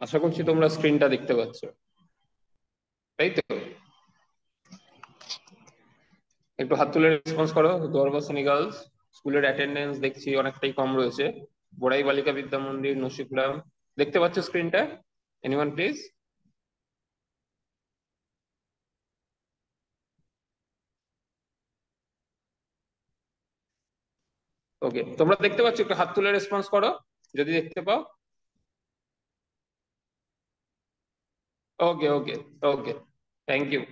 আশা করছি তোমরা স্ক্রিনটা দেখতে পাচ্ছ, তাই তো? একটু হাত তুলে রেসপন্স করো। দোয়ারবাসিনী গার্লস স্কুলের অ্যাটেন্ডেন্স দেখছি অনেকটাই কম রয়েছে। বোড়াই বালিকা বিদ্যা মন্দির, নসিপুরাম। দেখতে পাচ্ছ স্ক্রিনটা? Anyone please? ওকে, তোমরা দেখতে পাচ্ছ? একটু হাত তুলে রেসপন্স করো যদি দেখতে পাও। ওকে ওকে ওকে, থ্যাংক ইউ।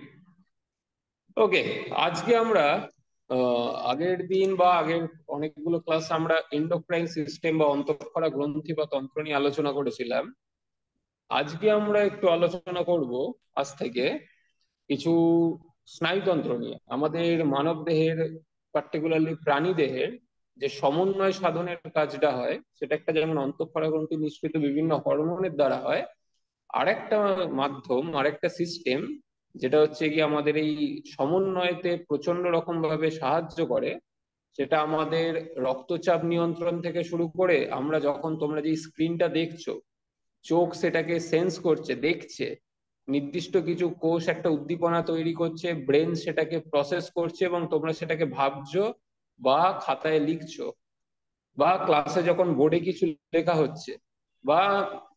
ওকে, আজকে আমরা আগের দিন বা আগের অনেকগুলো ক্লাস আমরা এন্ডোক্রাইন সিস্টেম বা অন্তঃক্ষরা গ্রন্থি বা তন্ত্র নিয়ে আলোচনা করেছিলাম। আজকে আমরা একটু আলোচনা করব আজ থেকে কিছু স্নায়ুতন্ত্র নিয়ে। আমাদের মানব দেহের, পার্টিকুলারলি প্রাণী দেহের যে সমন্বয় সাধনের কাজটা হয়, সেটা একটা যেমন অন্তঃক্ষরা গ্রন্থি নিঃসৃত বিভিন্ন হরমোনের দ্বারা হয়, আরেকটা মাধ্যম, আরেকটা সিস্টেম, যেটা হচ্ছে কি আমাদের এই সমন্বয়তে প্রচন্ড রকম ভাবে সাহায্য করে। সেটা আমাদের রক্তচাপ নিয়ন্ত্রণ থেকে শুরু করে, আমরা যখন, তোমরা যে স্ক্রিনটা দেখছো, চোখ সেটাকে সেন্স করছে, দেখছে, নির্দিষ্ট কিছু কোষ একটা উদ্দীপনা তৈরি করছে, ব্রেন সেটাকে প্রসেস করছে এবং তোমরা সেটাকে ভাবছো বা খাতায় লিখছো, বা ক্লাসে যখন বোর্ডে কিছু লেখা হচ্ছে, বা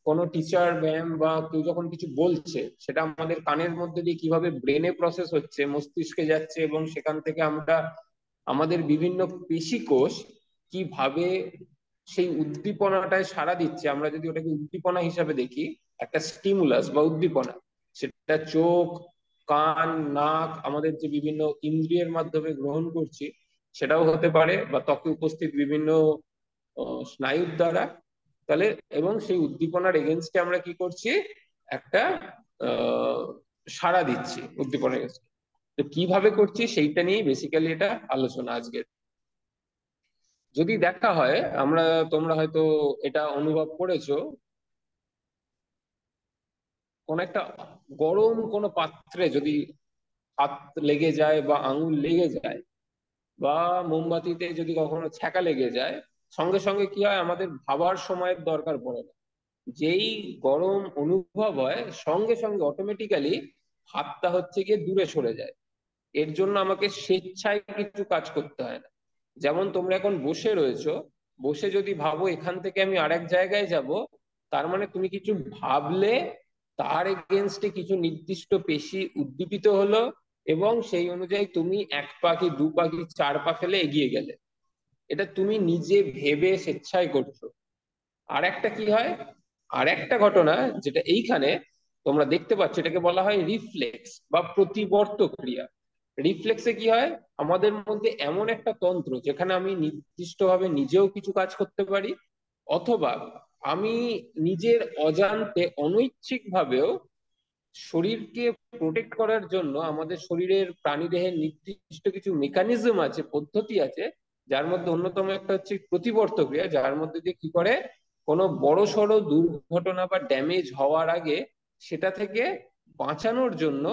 কোনো টিচার ম্যাম বা কেউ যখন কিছু বলছে, সেটা আমাদের কানের মধ্যে দিয়ে কিভাবে ব্রেনে প্রসেস হচ্ছে, মস্তিষ্কে যাচ্ছে, এবং সেখান থেকে আমরা আমাদের বিভিন্ন পেশি কোষ কিভাবে সেই উদ্দীপনাটায় সাড়া দিচ্ছে। আমরা যদি ওটাকে উদ্দীপনা হিসাবে দেখি, একটা স্টিমুলাস বা উদ্দীপনা, সেটা চোখ, কান, নাক, আমাদের যে বিভিন্ন ইন্দ্রিয়ের মাধ্যমে গ্রহণ করছি সেটাও হতে পারে, বা ত্বকে উপস্থিত বিভিন্ন স্নায়ুর দ্বারা। তাহলে এবং সেই উদ্দীপনার এগেনস্টে আমরা কি করছি, একটা আহ সাড়া দিচ্ছি উদ্দীপনার এগেনস্টে। তো কিভাবে করছি সেইটা নিয়ে বেসিক্যালি এটা আলোচনা আজকের। যদি দেখা হয়, আমরা, তোমরা হয়তো এটা অনুভব করেছো, কোন একটা গরম কোনো পাত্রে যদি হাত লেগে যায় বা আঙুল লেগে যায়, বা মোমবাতিতে যদি কখনো ছ্যাঁকা লেগে যায়, সঙ্গে সঙ্গে কি হয়, আমাদের ভাবার সময়ের দরকার পড়ে না। যেই গরম অনুভব হয়, সঙ্গে সঙ্গে অটোমেটিক্যালি হাতটা হচ্ছে গিয়ে দূরে সরে যায়। এর জন্য আমাকে স্বেচ্ছায় কিছু কাজ করতে হয় না। যেমন তোমরা এখন বসে রয়েছো, বসে যদি ভাবো এখান থেকে আমি আরেক জায়গায় যাব, তার মানে তুমি কিছু ভাবলে, তার এগেনস্টে কিছু নির্দিষ্ট পেশি উদ্দীপিত হলো, এবং সেই অনুযায়ী তুমি এক পা কি দু পা কি চার পা ফেলে এগিয়ে গেলে। এটা তুমি নিজে ভেবে স্বেচ্ছায় করছো। আর একটা কি হয়, আর একটা ঘটনা যেটা এইখানে তোমরা দেখতে পাচ্ছ, এটাকে বলা হয় রিফ্লেক্স বা প্রতিবর্ত ক্রিয়া। রিফ্লেক্সে কি হয়, আমাদের মধ্যে এমন একটা তন্ত্র যেখানে আমি নির্দিষ্টভাবে নিজেও কিছু কাজ করতে পারি, অথবা আমি নিজের অজান্তে অনৈচ্ছিক ভাবেও শরীরকে প্রোটেক্ট করার জন্য, আমাদের শরীরের প্রাণীদেহের নির্দিষ্ট কিছু মেকানিজম আছে, পদ্ধতি আছে, যার মধ্যে অন্যতম একটা হচ্ছে প্রতিবর্ত ক্রিয়া, যার মধ্যে দিয়ে কি করে, কোনো বড় সড়ো দুর্ঘটনা বা ড্যামেজ হওয়ার আগে সেটা থেকে বাঁচানোর জন্য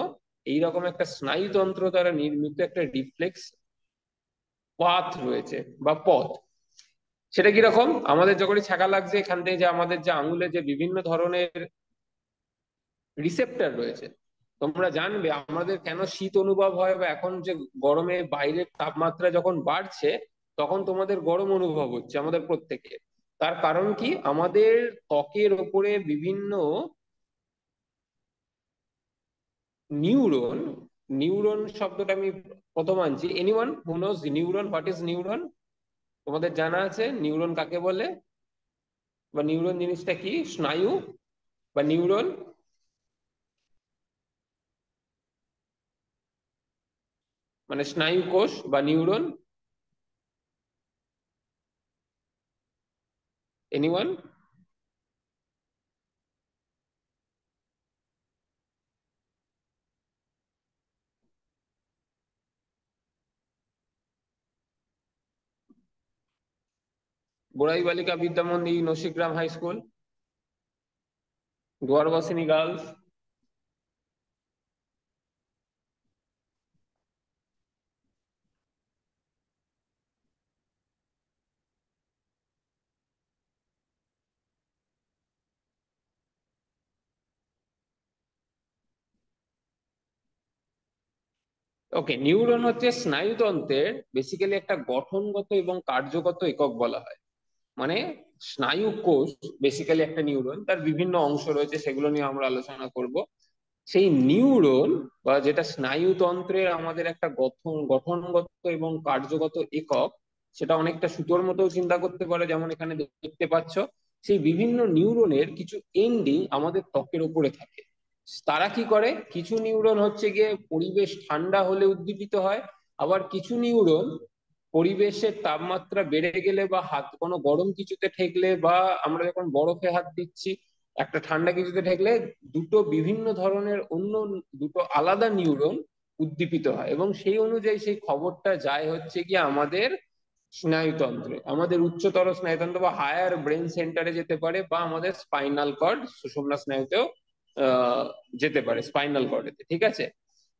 এইরকম একটা স্নায়ুতন্ত্র দ্বারা নির্মিত একটা রিফ্লেক্স পাথ রয়েছে বা পথ। সেটা কিরকম, আমাদের যখনই ছ্যাঁকা লাগছে, এখান থেকে যে আমাদের যে আঙুলে যে বিভিন্ন ধরনের রিসেপ্টর রয়েছে, তোমরা জানবে আমাদের কেন শীত অনুভব হয়, বা এখন যে গরমে বাইরের তাপমাত্রা যখন বাড়ছে তখন তোমাদের গরম অনুভব হচ্ছে আমাদের প্রত্যেকে। তার কারণ কি, আমাদের ত্বকের ওপরে বিভিন্ন নিউরন, নিউরন শব্দটা আমি প্রথম আনছি। Anyone who knows neuron, what is neuron? তোমাদের জানা আছে নিউরন কাকে বলে, বা নিউরন জিনিসটা কি? স্নায়ু বা নিউরন, মানে স্নায়ু কোষ বা নিউরন। এনিওয়ান? বোড়াই বালিকা বিদ্যা মন্দির, নসিগ্রাম হাই স্কুল, দুয়ারবাসিনী গার্লস। ওকে, নিউরন হচ্ছে স্নায়ুতন্ত্রের বেসিক্যালি একটা গঠনগত এবং কার্যগত একক বলা হয়। মানে স্নায়ু কোষ বেসিক্যালি একটা নিউরন, তার বিভিন্ন অংশ রয়েছে, সেগুলো নিয়ে আমরা আলোচনা করব। সেই নিউরন বা যেটা স্নায়ুতন্ত্রের আমাদের একটা গঠনগত এবং কার্যগত একক, সেটা অনেকটা সুতোর মতো চিন্তা করতে পারে, যেমন এখানে দেখতে পাচ্ছ। সেই বিভিন্ন নিউরনের কিছু এন্ডিং আমাদের ত্বকের উপরে থাকে। তারা কি করে, কিছু নিউরন হচ্ছে গিয়ে পরিবেশ ঠান্ডা হলে উদ্দীপিত হয়, আবার কিছু নিউরন পরিবেশের তাপমাত্রা বেড়ে গেলে বা হাত কোনো গরম কিছুতে ঠেকলে, বা আমরা যখন বরফে হাত দিচ্ছি একটা ঠান্ডা কিছুতে ঠেকলে, দুটো বিভিন্ন ধরনের অন্য দুটো আলাদা নিউরন উদ্দীপিত হয়, এবং সেই অনুযায়ী সেই খবরটা যায় হচ্ছে কি আমাদের স্নায়ুতন্ত্রে, আমাদের উচ্চতর স্নায়ুতন্ত্র বা হায়ার ব্রেন সেন্টারে যেতে পারে, বা আমাদের স্পাইনাল কর্ড সুষুম্না স্নায়ুতেও আহ যেতে পারে, স্পাইনাল কর্ডেতে। ঠিক আছে?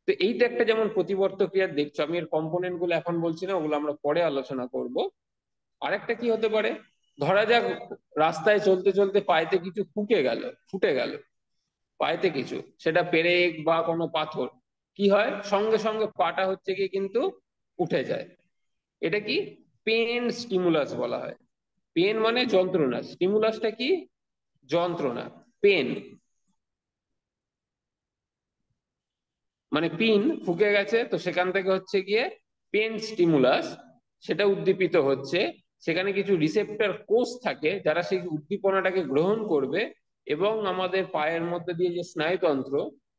তো এইটা একটা যেমন প্রতিবর্ত ক্রিয়া দেখছো, আমি এর কম্পোনেন্ট গুলো এখন বলছি না, ওগুলো আমরা পরে আলোচনা করব। আরেকটা কি হতে পারে, ধরা যাক রাস্তায় চলতে চলতে পায়েতে কিছু ফুটে গেল পায়েতে কিছু, সেটা পেরেক বা কোনো পাথর, কি হয় সঙ্গে সঙ্গে পাটা হচ্ছে কি কিন্তু উঠে যায়। এটা কি পেন স্টিমুলাস বলা হয়। পেন মানে যন্ত্রণা, স্টিমুলাসটা কি যন্ত্রণা, পেন মানে পিন ফুকে গেছে, তো সেখান থেকে হচ্ছে গিয়ে পেন স্টিমুলাস, সেটা উদ্দীপিত হচ্ছে। সেখানে কিছু রিসেপ্টর কোষ থাকে যারা সেই উদ্দীপনাটাকে গ্রহণ করবে, এবং আমাদের পায়ের মধ্যে দিয়ে যে স্নায়ুতন্ত্র,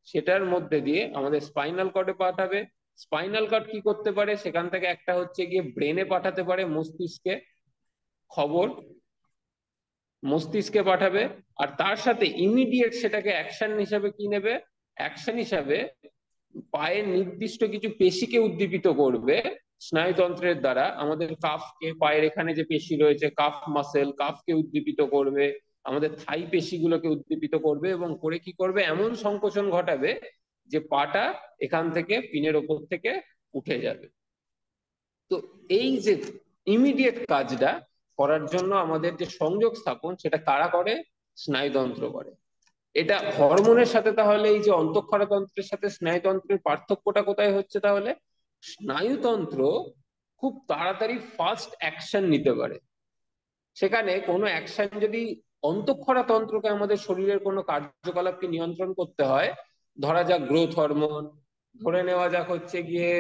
সেটার মধ্যে দিয়ে আমাদের স্পাইনাল কর্ডে পাঠাবে। স্পাইনাল কর্ড কি করতে পারে, সেখান থেকে একটা হচ্ছে গিয়ে ব্রেনে পাঠাতে পারে, মস্তিষ্কে খবর, মস্তিষ্কে পাঠাবে। আর তার সাথে ইমিডিয়েট সেটাকে অ্যাকশন হিসাবে কি নেবে, অ্যাকশন হিসাবে পায়ের নির্দিষ্ট কিছু পেশিকে উদ্দীপিত করবে স্নায়ুতন্ত্রের দ্বারা। আমাদের কাফকে, পায়ের এখানে যে পেশি রয়েছে কাফ মাসেল, কাফকে উদ্দীপিত করবে, আমাদের থাই পেশিগুলোকে উদ্দীপিত করবে, এবং করে কি করবে, এমন সংকোচন ঘটাবে যে পাটা এখান থেকে পিনের ওপর থেকে উঠে যাবে। তো এই যে ইমিডিয়েট কাজটা করার জন্য আমাদের যে সংযোগ স্থাপন, সেটা কারা করে, স্নায়ুতন্ত্র করে। এটা হরমোনের সাথে, তাহলে এই যে অন্তঃক্ষরা তন্ত্রের সাথে স্নায়ুতন্ত্রের পার্থক্যটা কোথায় হচ্ছে তাহলে, স্নায়ুতন্ত্র খুব তাড়াতাড়ি ফাস্ট অ্যাকশন নিতে পারে। সেখানে কোনো অ্যাকশন যদি অন্তঃক্ষরা তন্ত্রকে, আমাদের শরীরের কোনো কার্যকলাপকে নিয়ন্ত্রণ করতে হয়, ধরা যাক গ্রোথ হরমোন, ধরে নেওয়া যাক হচ্ছে গিয়ে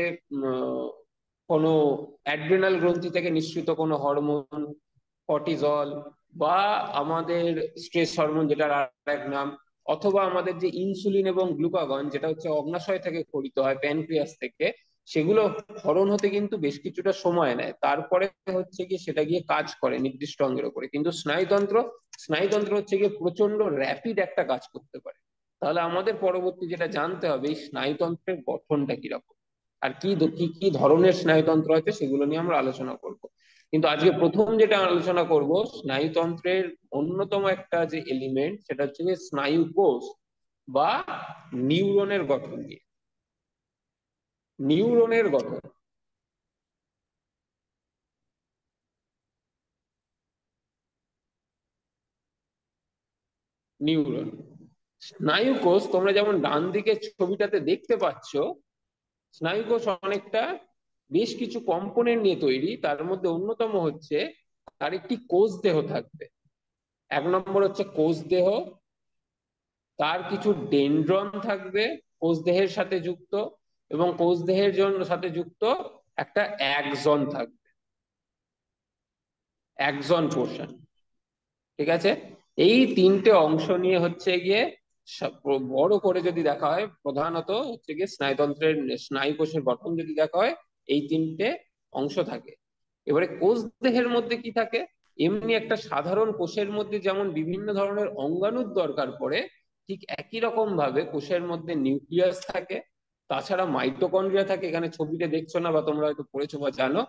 কোনো অ্যাড্রিনাল গ্রন্থি থেকে নিঃসৃত কোনো হরমোন, কর্টিজল, বা আমাদের স্ট্রেস হরমোন যেটার আর এক নাম, অথবা আমাদের যে ইনসুলিন এবং গ্লুকাগন যেটা হচ্ছে অগ্নাশয় থেকে ক্ষরিত হয়, প্যানক্রিয়াস থেকে, সেগুলো ক্ষরণ হতে কিন্তু বেশ কিছুটা সময় নেয়, তারপরে হচ্ছে গিয়ে সেটা গিয়ে কাজ করে নির্দিষ্ট অঙ্গের উপরে। কিন্তু স্নায়ুতন্ত্র হচ্ছে গিয়ে প্রচন্ড র্যাপিড একটা কাজ করতে পারে। তাহলে আমাদের পরবর্তী যেটা জানতে হবে, এই স্নায়ুতন্ত্রের গঠনটা কিরকম, আর কি কি কি ধরনের স্নায়ুতন্ত্র আছে, সেগুলো নিয়ে আমরা আলোচনা করব। কিন্তু আজকে প্রথম যেটা আলোচনা করব, স্নায়ুতন্ত্রের অন্যতম একটা যে এলিমেন্ট, সেটা হচ্ছে গিয়ে স্নায়ু কোষ বা নিউরনের গঠন নিয়ে। নিউরনের গঠন, নিউরন, স্নায়ু কোষ তোমরা যেমন ডান দিকের ছবিটাতে দেখতে পাচ্ছ, স্নায়ু কোষ অনেকটা বেশ কিছু কম্পোনেন্ট নিয়ে তৈরি। তার মধ্যে অন্যতম হচ্ছে তার একটি কোষ দেহ থাকবে। এক নম্বর হচ্ছে কোষ দেহ, তার কিছু ডেনড্রন থাকবে কোষ দেহের সাথে যুক্ত, এবং কোষ দেহের জন্য সাথে যুক্ত একটা অ্যাক্সন থাকবে, অ্যাক্সন পোর্শন। ঠিক আছে? এই তিনটে অংশ নিয়ে হচ্ছে গিয়ে বড় করে যদি দেখা হয়, প্রধানত হচ্ছে গিয়ে স্নায়ুতন্ত্রের স্নায়ু কোষের গঠন যদি দেখা হয়, এই তিনটে অংশ থাকে। এবারে কোষ দেহের মধ্যে কি থাকে, এমনি একটা সাধারণ কোষের মধ্যে যেমন বিভিন্ন ধরনের অঙ্গাণুর দরকার পড়ে, ঠিক একই রকম ভাবে কোষের মধ্যে নিউক্লিয়াস থাকে, তাছাড়া মাইটোকন্ড্রিয়া থাকে। এখানে ছবিতে দেখছো না, বা তোমরা হয়তো পড়েছো বা জানো,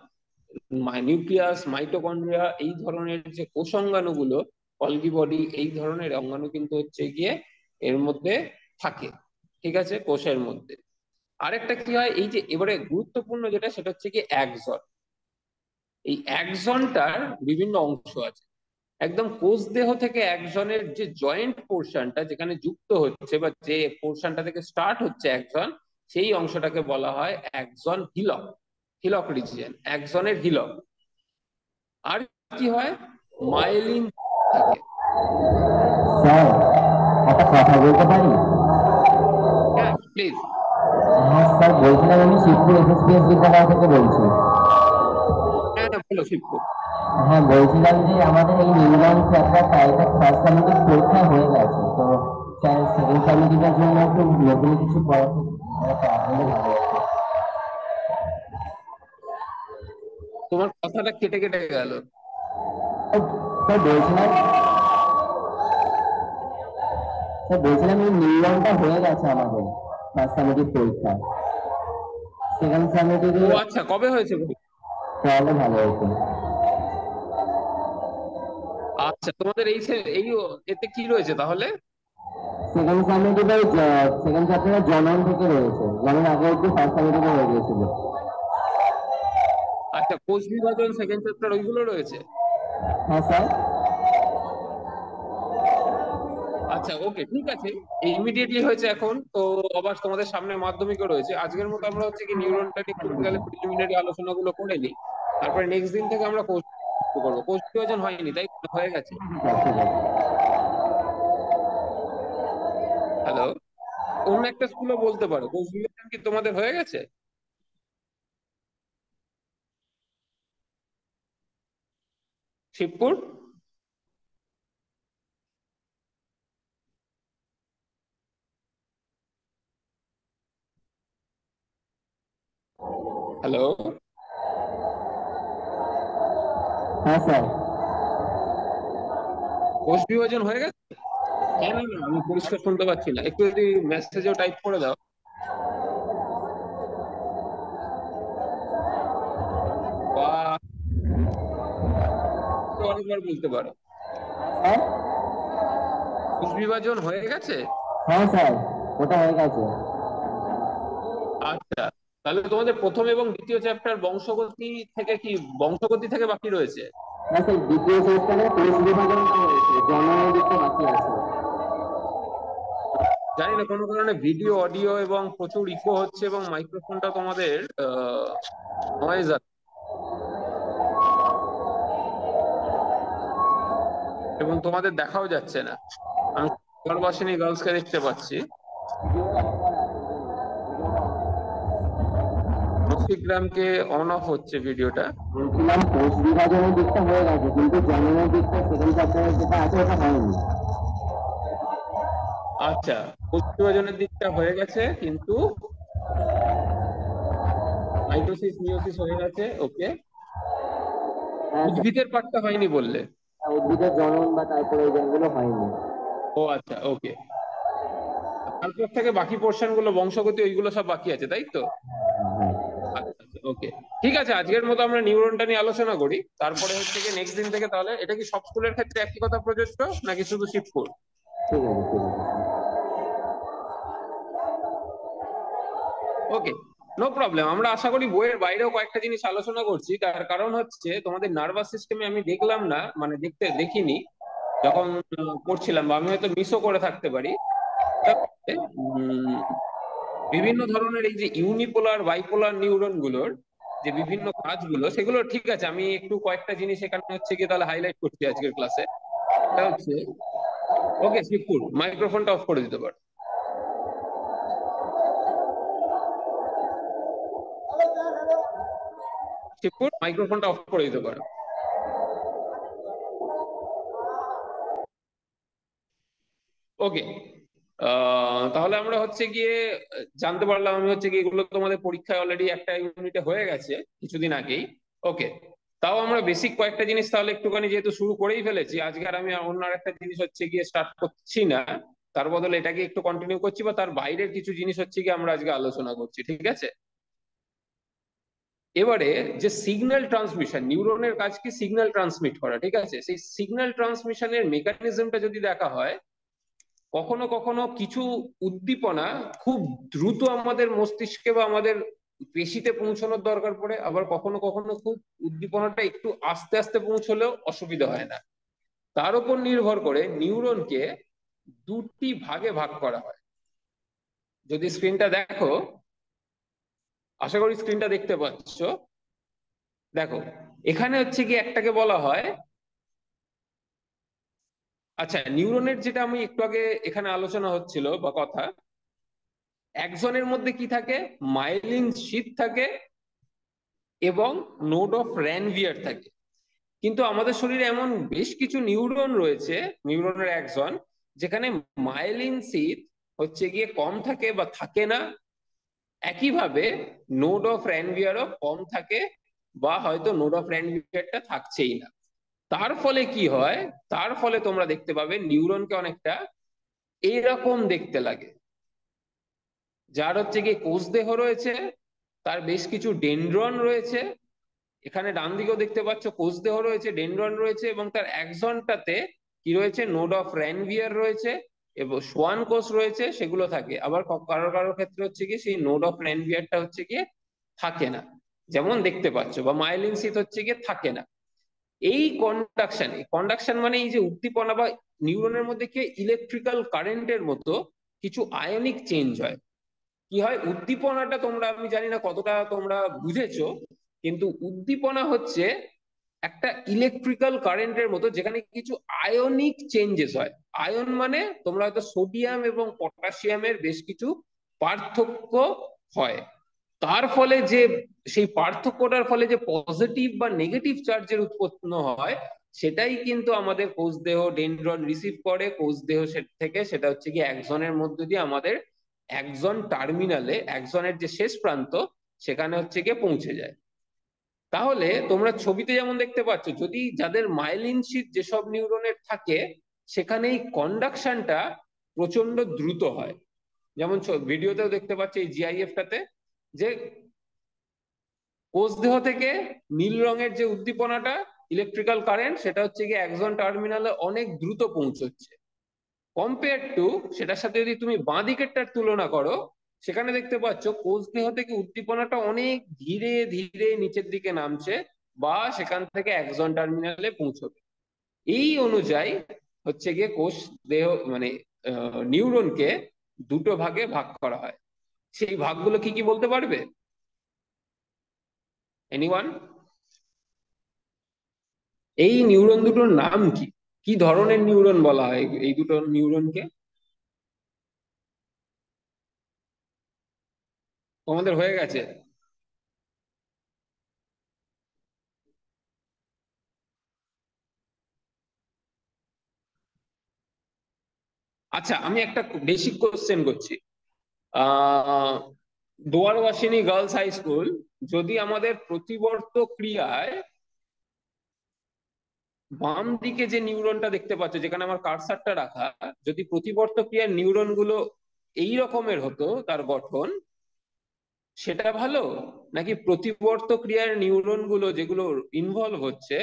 নিউক্লিয়াস, মাইটোকন্ড্রিয়া, এই ধরনের যে কোষ অঙ্গাণুগুলো, গলগি বডি, এই ধরনের অঙ্গাণু কিন্তু হচ্ছে গিয়ে এর মধ্যে থাকে। ঠিক আছে? কোষের মধ্যে আরেকটা কি হয়, এই যে এবারে গুরুত্বপূর্ণ যেটা, সেটা হচ্ছে কি অ্যাক্সন। এই অ্যাক্সনটার বিভিন্ন অংশ আছে। একদম কোষ দেহ থেকে অ্যাক্সনের যে জয়েন্ট পোর্শনটা যেখানে যুক্ত হচ্ছে, বা যে পোর্শনটা থেকে স্টার্ট হচ্ছে অ্যাক্সন, সেই অংশটাকে বলা হয় অ্যাক্সন হিলক, হিলক রিজিয়ন, অ্যাক্সনের হিলক। আর কি হয়, মাইলিন থাকে। স্যার, একটা কথা বলতে পারি? হ্যাঁ প্লিজ। হ্যাঁ স্যার, বলছিলাম আমি শিবপুর এসএসপিএস বিদ্যালয় থেকে বলছি। হ্যাঁ হ্যাঁ বলো শিবপুর। হ্যাঁ, বলছিলাম যে আমাদের এই neuron chapter private first summative পরীক্ষা হয়ে গেছে, তো স্যার সেকেন্ড সামিটিভের জন্য একটু নতুন কিছু পড়াতে হলে ভালো হতো। তোমার কথাটা কেটে কেটে গেল। স্যার বলছিলাম, এই নিউরনটা হয়ে গেছে আমাদের ফার্স্ট সামিটিভ পরীক্ষা, সেকেন্ড সামিটিভে ও আচ্ছা, কবে হয়েছে বলো? পড়ালে ভালো হতো। আচ্ছা, তোমাদের এই এতে কি রয়েছে তাহলে? সেকেন্ড সামিটিভে সেকেন্ড চ্যাপ্টারে জনন থেকে রয়েছে, যেমন আগে একটু ফার্স্ট সামিটিভে হয়ে গিয়েছিল। আচ্ছা, কোষ বিভাজন সেকেন্ড চ্যাপ্টার ওইগুলো রয়েছে। হ্যাঁ স্যার। আচ্ছা ওকে, ঠিক আছে। ইমিডিয়েটলি হয়েছে এখন তো। আবার তোমাদের সামনে মাধ্যমিকও রয়েছে। আজকের মতো আমরা হচ্ছে কি নিউরনটা নিয়ে বেসিক্যালি প্রিলিমিনারি আলোচনাগুলো করে নিই। তারপরে নেক্সট দিন থেকে আমরা কোর্স শুরু করবো। কোর্স বিভাজন হয়নি তাই তো? হয়ে গেছে। হ্যাঁ, ঠিক আছে। হ্যালো, অন্য একটা স্কুলে বলতে পারো কোর্স বিভাজন কি তোমাদের হয়ে গেছে? শিবপুর। হ্যালো, হ্যাঁ স্যার। কোর্স বিভাজন হয়ে গেছে? হ্যাঁ, না না আমি পরিষ্কার শুনতে পাচ্ছি না, একটু যদি মেসেজেও টাইপ করে দাও। বা অনেকবার বলতে পারো। স্যার। কোষ বিভাজন হয়ে গেছে? হ্যাঁ স্যার, ওটা হয়ে গেছে। আচ্ছা, তাহলে তোমাদের প্রথম এবং দ্বিতীয় চ্যাপ্টার বংশগতি থেকে কি, বংশগতি থেকে বাকি রয়েছে? না স্যার, দ্বিতীয় সেমিস্টারে কোর্স বিভাজনটা হয়েছে, জননের দিকটা বাকি আছে। জানি না কোনো কারণে ভিডিও অডিও এবং প্রচুর ইকো হচ্ছে এবং মাইক্রোফোনটা তোমাদের নয়েজ আছে এবং তোমাদের দেখাও যাচ্ছে না। আমি গর্ভাসিনী গার্লসকে দেখতে পাচ্ছি। নন্দীগ্রামকে অন অফ হচ্ছে ভিডিওটা। বলছিলাম কোর্স বিভাজনের দিকটা হয়ে গেছে, কিন্তু জননের দিকটা সেকেন্ড চ্যাপ্টারে যেটা আছে ওটা হয়নি। আচ্ছা, কোষ বিভাজনের দিকটা হয়ে গেছে কিন্তু মাইটোসিস মিওসিস হয়ে গেছে, ওকে। হ্যাঁ স্যার। উদ্ভিদের পার্টটা হয়নি বললে? উদ্ভিদের জনন বা তারপরে এই যেগুলো হয়নি। ও আচ্ছা ওকে। তারপর থেকে বাকি পোর্শন গুলো বংশগতি ওইগুলো সব বাকি আছে তাই তো? হ্যাঁ। আচ্ছা আচ্ছা ওকে। ঠিক আছে, আজকের মতো আমরা নিউরনটা নিয়ে আলোচনা করি। তারপরে হচ্ছে কি নেক্সট দিন থেকে তাহলে এটা কি সব স্কুলের ক্ষেত্রে একই কথা প্রযোজ্য নাকি শুধু শিবপুর? ঠিক আছে, ঠিক আছে স্যার। ওকে, নো প্রবলেম। আমরা আশা করি বইয়ের বাইরেও কয়েকটা জিনিস আলোচনা করছি। তার কারণ হচ্ছে তোমাদের নার্ভাস সিস্টেমে আমি দেখলাম না, মানে দেখিনি যখন পড়ছিলাম, বা আমি হয়তো মিসও করে থাকতে পারি। উম, বিভিন্ন ধরনের এই যে ইউনিপোলার বাইপোলার নিউরন গুলোর যে বিভিন্ন কাজগুলো, সেগুলো ঠিক আছে। আমি একটু কয়েকটা জিনিস এখানে হচ্ছে কি তাহলে হাইলাইট করছি আজকের ক্লাসে। এটা হচ্ছে, ওকে শিবপুর মাইক্রোফোনটা অফ করে দিতে পারো। শিবপুর মাইক্রোফোনটা অফ করে দিতে পারো। ওকে। তাহলে আমরা হচ্ছে গিয়ে জানতে পারলাম আমি হচ্ছে গিয়ে এগুলো তোমাদের পরীক্ষায় অলরেডি একটা ইউনিটে হয়ে গেছে কিছুদিন আগেই। ওকে, তাও আমরা বেসিক কয়েকটা জিনিস তাহলে একটুখানি যেহেতু শুরু করেই ফেলেছি, আজকে আর আমি অন্য একটা জিনিস হচ্ছে গিয়ে স্টার্ট করছি না, তার বদলে এটাকে একটু কন্টিনিউ করছি, বা তার বাইরের কিছু জিনিস হচ্ছে গিয়ে আমরা আজকে আলোচনা করছি, ঠিক আছে? এবারে যে সিগন্যাল ট্রান্সমিশন, নিউরনের কাজ কি সিগন্যাল ট্রান্সমিট করা, ঠিক আছে? সেই সিগন্যাল ট্রান্সমিশনের মেকানিজমটা যদি দেখা হয়, কখনো কখনো কিছু উদ্দীপনা খুব দ্রুত আমাদের মস্তিষ্কে বা আমাদের পেশিতে পৌঁছানোর দরকার পড়ে, আবার কখনো কখনো খুব উদ্দীপনাটা একটু আস্তে আস্তে পৌঁছলেও অসুবিধা হয় না। তার উপর নির্ভর করে নিউরনকে দুটি ভাগে ভাগ করা হয়। যদি স্ক্রিনটা দেখো, আশা করি স্ক্রিনটা দেখতে পাচ্ছ। দেখো, এখানে হচ্ছে কি একটাকে বলা হয়, আচ্ছা নিউরনের যেটা আমি একটু আগে এখানে আলোচনা হচ্ছিল বা কথা, একজনের মধ্যে কি থাকে, মাইলিন শীথ থাকে এবং নোড অফ র্যানভিয়ার থাকে। কিন্তু আমাদের শরীরে এমন বেশ কিছু নিউরন রয়েছে, নিউরনের একজন, যেখানে মাইলিন শীথ হচ্ছে গিয়ে কম থাকে বা থাকে না, একইভাবে নোড অফ র্যানভিয়ারও কম থাকে বা হয়তো নোড অফ র্যানভিয়ারটা থাকছেই না। তার ফলে কি হয়, তার ফলে তোমরা দেখতে পাবে নিউরনকে অনেকটা এইরকম দেখতে লাগে। যার হচ্ছে গিয়ে কোষ দেহ রয়েছে, তার বেশ কিছু ডেনড্রন রয়েছে, এখানে ডান দিকেও দেখতে পাচ্ছ কোষ দেহ রয়েছে, ডেনড্রন রয়েছে, এবং তার একজনটাতে কি রয়েছে, নোড অফ র্যানভিয়ার রয়েছে এবং সোয়ান কোষ রয়েছে, সেগুলো থাকে। আবার কারোর কারোর ক্ষেত্রে হচ্ছে কি সেই নোড অফ র্যানভিয়ারটা হচ্ছে গিয়ে থাকে না, যেমন দেখতে পাচ্ছ, বা মাইলিন শীথ হচ্ছে গিয়ে থাকে না। এই কন্ডাকশন মানে এই যে উদ্দীপনা বা নিউরনের মধ্যে কি ইলেকট্রিক্যাল কারেন্টের মতো কিছু আয়নিক চেঞ্জ হয়। কি হয় উদ্দীপনাটা, তোমরা আমি জানি না কতটা তোমরা বুঝেছো, কিন্তু উদ্দীপনা হচ্ছে একটা ইলেকট্রিক্যাল কারেন্টের মতো, যেখানে কিছু আয়নিক চেঞ্জেস হয়। আয়ন মানে তোমরা হয়তো সোডিয়াম এবং পটাশিয়ামের বেশ কিছু পার্থক্য হয়। তার ফলে যে সেই পার্থক্যটার ফলে যে পজিটিভ বা নেগেটিভ চার্জের উৎপন্ন হয়, সেটাই কিন্তু আমাদের কোষ দেহ ডেনড্রন রিসিভ করে। কোষ দেহ থেকে সেটা হচ্ছে কি একজনের মধ্যে দিয়ে আমাদের একজন টার্মিনালে, একজনের যে শেষ প্রান্ত, সেখানে হচ্ছে গিয়ে পৌঁছে যায়। তাহলে তোমরা ছবিতে যেমন দেখতে পাচ্ছ, যদি যাদের মাইলিন শীথ যেসব নিউরনের থাকে, সেখানে এই কন্ডাকশনটা প্রচন্ড দ্রুত হয়। যেমন ভিডিওতেও দেখতে পাচ্ছ এই জিআইএফটাতে, যে কোষ দেহ থেকে নীল রঙের যে উদ্দীপনাটা, ইলেকট্রিক্যাল কারেন্ট, সেটা হচ্ছে গিয়ে একজন টার্মিনালে অনেক দ্রুত পৌঁছচ্ছে। কম্পেয়ার টু সেটার সাথে যদি তুমি বাঁ দিকেরটার তুলনা করো, সেখানে দেখতে পাচ্ছ কোষ দেহ থেকে উদ্দীপনাটা অনেক ধীরে ধীরে নিচের দিকে নামছে, বা সেখান থেকে একজন টার্মিনালে পৌঁছবে। এই অনুযায়ী হচ্ছে গিয়ে কোষ দেহ মানে নিউরনকে দুটো ভাগে ভাগ করা হয়। সেই ভাগগুলো কি কি বলতে পারবে এনিওয়ান? এই নিউরন দুটোর নাম কি, কি ধরনের নিউরন বলা হয় এই দুটো নিউরনকে? তোমাদের হয়ে গেছে? আচ্ছা, আমি একটা বেসিক কোশ্চেন করছি। আহ দোয়ারবাসিনী গার্লস হাই স্কুল, যদি আমাদের প্রতিবর্ত ক্রিয়ায় বাম দিকে যে নিউরনটা দেখতে পাচ্ছ, যেখানে আমার কার্সারটা রাখা, যদি প্রতিবর্ত ক্রিয়ার নিউরন গুলো এই রকমের হতো তার গঠন, সেটা ভালো, নাকি প্রতিবর্ত ক্রিয়ার নিউরন গুলো যেগুলো ইনভলভ হচ্ছে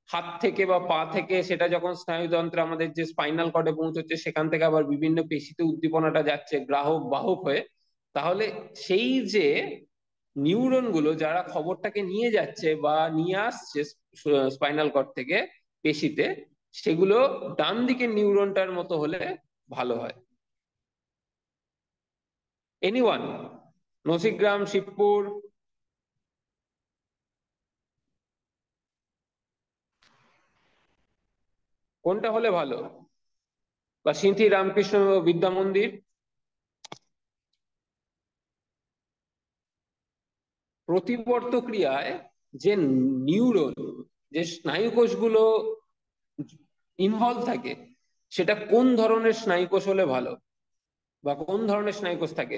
হাত থেকে বা পা থেকে, সেটা যখন স্নায়ুতন্ত্রে আমাদের যে স্পাইনাল কর্ডে পৌঁছচ্ছে, সেখান থেকে আবার বিভিন্ন পেশিতে উদ্দীপনাটা যাচ্ছে গ্রাহক বাহক হয়ে, তাহলে সেই যে নিউরন গুলো যারা খবরটাকে নিয়ে যাচ্ছে বা নিয়ে আসছে স্পাইনাল কর্ড থেকে পেশিতে, সেগুলো ডান দিকের নিউরনটার মতো হলে ভালো হয়? এনিওয়ান? নসিগ্রাম, শিবপুর, কোনটা হলে ভালো? বা সিঁথি রামকৃষ্ণ বিদ্যা মন্দির? প্রতিবর্ত ক্রিয়ায় যে নিউরন, যে স্নায়ু কোষগুলো ইনভলভ থাকে, সেটা কোন ধরনের স্নায়ু কোষ হলে ভালো, বা কোন ধরনের স্নায়ু কোষ থাকে?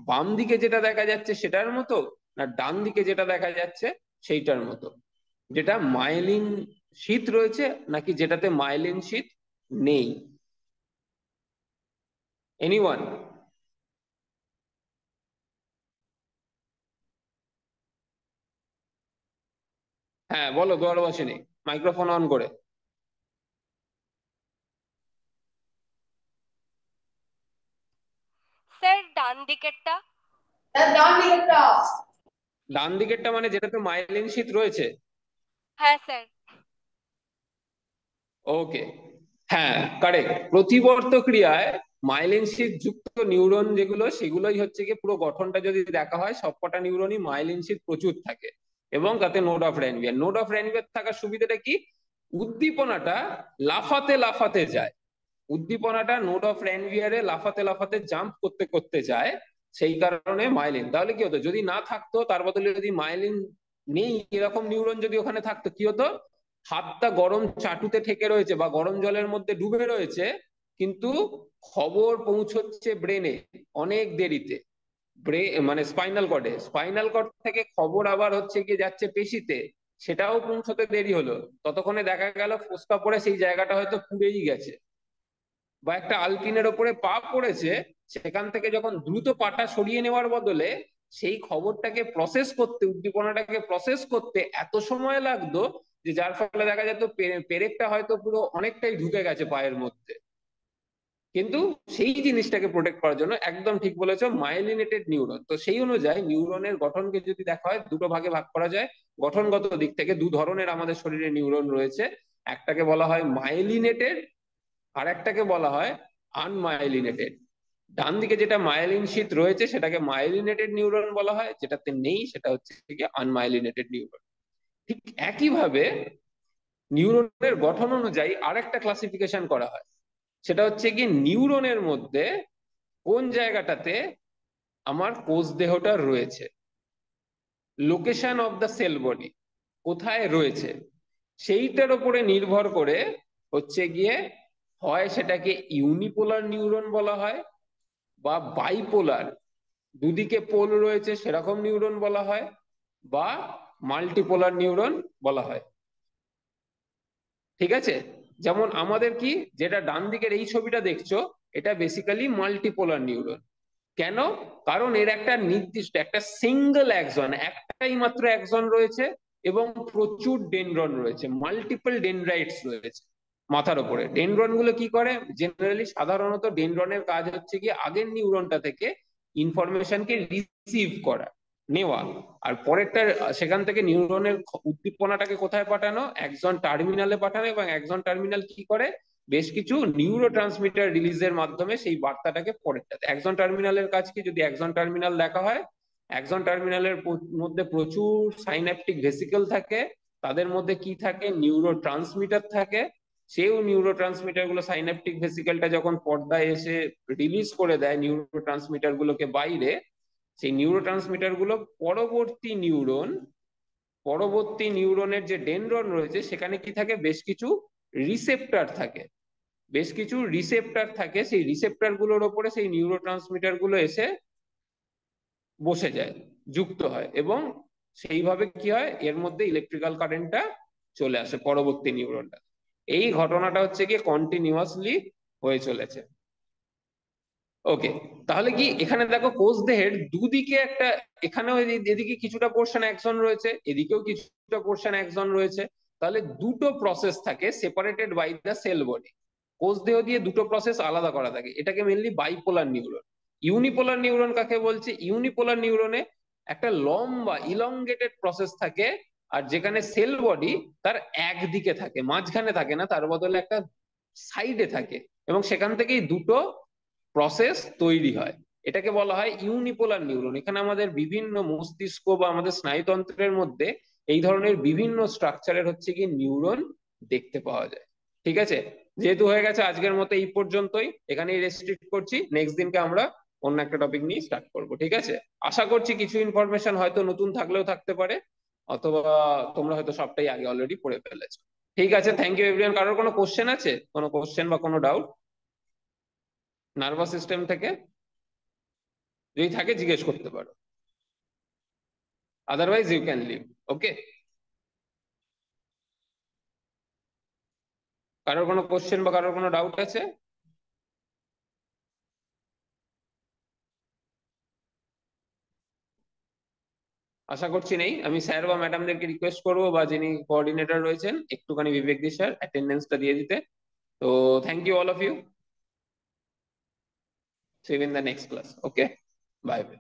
বাম দিকে যেটা দেখা যাচ্ছে সেটার মতো, না ডান দিকে যেটা দেখা যাচ্ছে সেইটার মতো, যেটা মাইলিন শীত রয়েছে নাকি যেটাতে মাইলিন শীত নেই? এনিওয়ান? হ্যাঁ বলো, দোয়ারবাসিনী, মাইক্রোফোন অন করে। স্যার ডান দিকেরটা। ডান দিকেরটা মানে যেটাতে মাইলিন শীত রয়েছে? হ্যাঁ স্যার। ওকে, হ্যাঁ কারেক্ট। প্রতিবর্ত ক্রিয়ায় মাইলিন শীথ যুক্ত নিউরন যেগুলো, সেগুলোই হচ্ছে কি পুরো গঠনটা যদি দেখা হয় সবকটা নিউরনই মাইলিন শীথ প্রচুর থাকে, এবং তাতে node of Ranvier. Node of Ranvier থাকার সুবিধাটা কি, উদ্দীপনাটা লাফাতে লাফাতে যায়, উদ্দীপনাটা নোড অফ র্যানভিয়ারে লাফাতে লাফাতে জাম্প করতে করতে যায়, সেই কারণে মাইলিন। তাহলে কি হতো, যদি না থাকতো, তার বদলে যদি মাইলিন নেই এরকম নিউরন যদি ওখানে থাকতো, কি হতো, হাতটা গরম চাটুতে ঠেকে রয়েছে বা গরম জলের মধ্যে ডুবে রয়েছে, কিন্তু খবর পৌঁছচ্ছে ব্রেনে অনেক দেরিতে, মানে স্পাইনাল কর্ডে, স্পাইনাল কর্ড থেকে খবর আবার হচ্ছে গিয়ে যাচ্ছে পেশিতে, সেটাও পৌঁছতে দেরি হলো, ততক্ষণে দেখা গেল ফোসকা পড়ে সেই জায়গাটা হয়তো পুড়েই গেছে, বা একটা আলপিনের ওপরে পা পড়েছে, সেখান থেকে যখন দ্রুত পাটা সরিয়ে নেওয়ার বদলে সেই খবরটাকে প্রসেস করতে, উদ্দীপনাটাকে প্রসেস করতে এত সময় লাগতো, যে যার ফলে দেখা যেত পেরেকটা হয়তো পুরো অনেকটাই ঢুকে গেছে পায়ের মধ্যে। কিন্তু সেই জিনিসটাকে প্রোটেক্ট করার জন্য, একদম ঠিক বলেছো, মাইলিনেটেড নিউরন। তো সেই অনুযায়ী নিউরনের গঠনকে যদি দেখা হয়, দুটো ভাগে ভাগ করা যায়। গঠনগত দিক থেকে দু ধরনের আমাদের শরীরে নিউরন রয়েছে, একটাকে বলা হয় মাইলিনেটেড, আর একটাকে বলা হয় আনমাইলিনেটেড। ডান দিকে যেটা মাইলিন শীথ রয়েছে সেটাকে মাইলিনেটেড নিউরন বলা হয়, যেটাতে নেই সেটা হচ্ছে আনমাইলিনেটেড নিউরন। ঠিক একইভাবে নিউরনের গঠন অনুযায়ী আরেকটা ক্লাসিফিকেশন করা হয়, সেটা হচ্ছে কি নিউরনের মধ্যে কোন জায়গাটাতে আমার কোষ দেহটা রয়েছে, location of the cell body কোথায় রয়েছে, সেইটার উপরে নির্ভর করে হচ্ছে গিয়ে হয় সেটাকে ইউনিপোলার নিউরন বলা হয়, বা বাইপোলার, দুদিকে পোল রয়েছে সেরকম নিউরন বলা হয়, বা মাল্টিপোলার নিউরন বলা হয়। ঠিক আছে, যেমন আমাদের কি, যেটা ডান দিকের এই ছবিটা দেখছো, এটা বেসিক্যালি মাল্টিপোলার নিউরন। কেন, কারণ এর একটা নির্দিষ্ট একটা সিঙ্গেল অ্যাক্সন, একটাই মাত্র অ্যাক্সন রয়েছে, এবং প্রচুর ডেনড্রন রয়েছে, মাল্টিপল ডেনড্রাইটস রয়েছে মাথার উপরে। ডেনড্রন গুলো কি করে, জেনারেলি সাধারণত ডেনড্রনের কাজ হচ্ছে কি আগের নিউরনটা থেকে ইনফরমেশনকে রিসিভ করা, নেওয়া, আর পরেরটা সেখান থেকে নিউরনের উদ্দীপনাটাকে কোথায় পাঠানো, একজন টার্মিনালে পাঠানো, এবং একজন টার্মিনাল কি করে, বেশ কিছু নিউরো ট্রান্সমিটার রিলিজের মাধ্যমে সেই বার্তাটাকে পরেরটাতে। একজন টার্মিনালের কাজ কি, যদি একজন টার্মিনাল দেখা হয়, একজন টার্মিনালের মধ্যে প্রচুর সাইন্যাপটিক ভেসিকল থাকে, তাদের মধ্যে কি থাকে, নিউরো ট্রান্সমিটার থাকে, সেও নিউরো ট্রান্সমিটার গুলো সাইন্যাপটিক ভেসিকলটা যখন পর্দায় এসে রিলিজ করে দেয় নিউরো ট্রান্সমিটার গুলোকে বাইরে, সেই নিউরো ট্রান্সমিটার গুলো পরবর্তী নিউরনের যে ডেনড্রন রয়েছে সেখানে কি থাকে, বেশ কিছু রিসেপ্টর থাকে, সেই রিসেপ্টর গুলোর ওপরে সেই নিউরো ট্রান্সমিটার গুলো এসে বসে যায়, যুক্ত হয়, এবং সেইভাবে কি হয়, এর মধ্যে ইলেকট্রিক্যাল কারেন্টটা চলে আসে পরবর্তী নিউরনটা। এই ঘটনাটা হচ্ছে কি কন্টিনিউয়াসলি হয়ে চলেছে। ওকে, তাহলে কি এখানে দেখো কোষ দেহের দুদিকে একটা, এখানেও এদিকে কিছুটা পোর্শন অ্যাক্সন রয়েছে, এদিকেও কিছুটা পোর্শন অ্যাক্সন রয়েছে, তাহলে দুটো প্রসেস থাকে separated by the cell body. কোষ দেহ দিয়ে দুটো প্রসেস আলাদা করা থাকে, এটাকে mainly bipolar neuron. Unipolar neuron কাকে বলছে, ইউনিপোলার নিউরনে একটা লম্বা ইলংগেটেড প্রসেস থাকে, আর যেখানে সেল বডি তার একদিকে থাকে, মাঝখানে থাকে না, তার বদলে একটা সাইডে থাকে, এবং সেখান থেকেই দুটো প্রসেস তৈরি হয়, এটাকে বলা হয় ইউনিপোলার নিউরন। এখানে আমাদের বিভিন্ন মস্তিষ্ক বা আমাদের স্নায়ুতন্ত্রের মধ্যে এই ধরনের বিভিন্ন স্ট্রাকচারের হচ্ছে কি নিউরন দেখতে পাওয়া যায়। ঠিক আছে, যেহেতু হয়ে গেছে আজকের মতো এই পর্যন্তই, এখানেই রেস্ট্রিক্ট করছি, নেক্সট দিনকে আমরা অন্য একটা টপিক নিয়ে স্টার্ট করবো। ঠিক আছে, আশা করছি কিছু ইনফরমেশন হয়তো নতুন থাকলেও থাকতে পারে, অথবা তোমরা হয়তো সবটাই আগে অলরেডি পড়ে ফেলেছো। ঠিক আছে, থ্যাংক ইউ এভরিওয়ান। কারোর কোনো কোশ্চেন আছে, কোনো কোশ্চেন বা কোনো ডাউট নার্ভাস সিস্টেম থেকে, যদি থাকে জিজ্ঞেস করতে পারো, আদারওয়াইজ ইউ ক্যান লিভ। ওকে, কারোর কোনো কোশ্চেন বা কারোর কোনো ডাউট আছে? আশা করছি নেই। আমি স্যার বা ম্যাডামদেরকে রিকোয়েস্ট করবো, বা যিনি কোঅর্ডিনেটর রয়েছেন, একটুখানি বিবেক দি স্যার অ্যাটেন্ডেন্সটা দিয়ে দিতে। তো thank you all of you, see you in the next class. Okay, bye by.